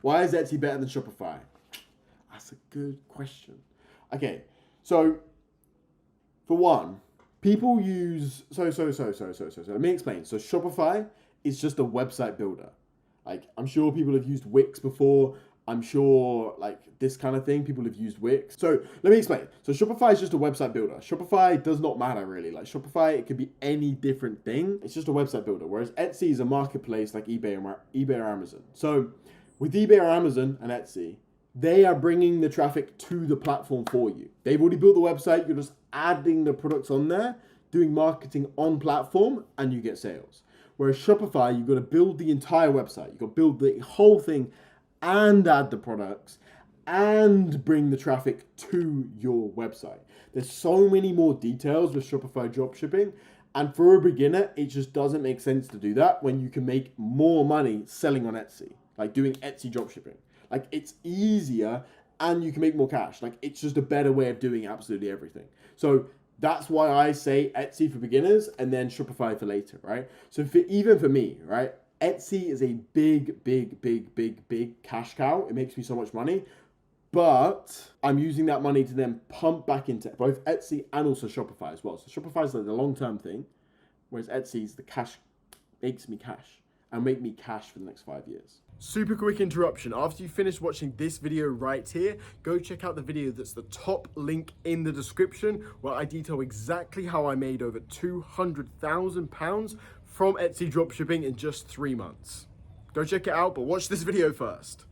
Why is Etsy better than Shopify? That's a good question. Okay, so for one, people use so. Let me explain. So Shopify is just a website builder. Like, I'm sure people have used Wix before. I'm sure, like, this kind of thing, people have used Wix. So let me explain. So Shopify is just a website builder. Shopify does not matter, really. Like, Shopify, it could be any different thing. It's just a website builder. Whereas Etsy is a marketplace like eBay or Amazon. So with eBay or Amazon and Etsy, they are bringing the traffic to the platform for you. They've already built the website. You're just adding the products on there, doing marketing on platform, and you get sales. Whereas Shopify, you've got to build the entire website. You've got to build the whole thing and add the products and bring the traffic to your website. There's so many more details with Shopify dropshipping. And for a beginner, it just doesn't make sense to do that when you can make more money selling on Etsy, like doing Etsy dropshipping. Like, it's easier and you can make more cash. Like, it's just a better way of doing absolutely everything. So that's why I say Etsy for beginners and then Shopify for later, right? So even for me, right, Etsy is a big cash cow. It makes me so much money, but I'm using that money to then pump back into both Etsy and also Shopify as well. So Shopify is like the long-term thing, whereas Etsy's the cash makes me cash and make me cash for the next 5 years. Super quick interruption. After you finish watching this video right here, go check out the video that's the top link in the description, where I detail exactly how I made over £200,000 from Etsy dropshipping in just 3 months. Go check it out, but watch this video first.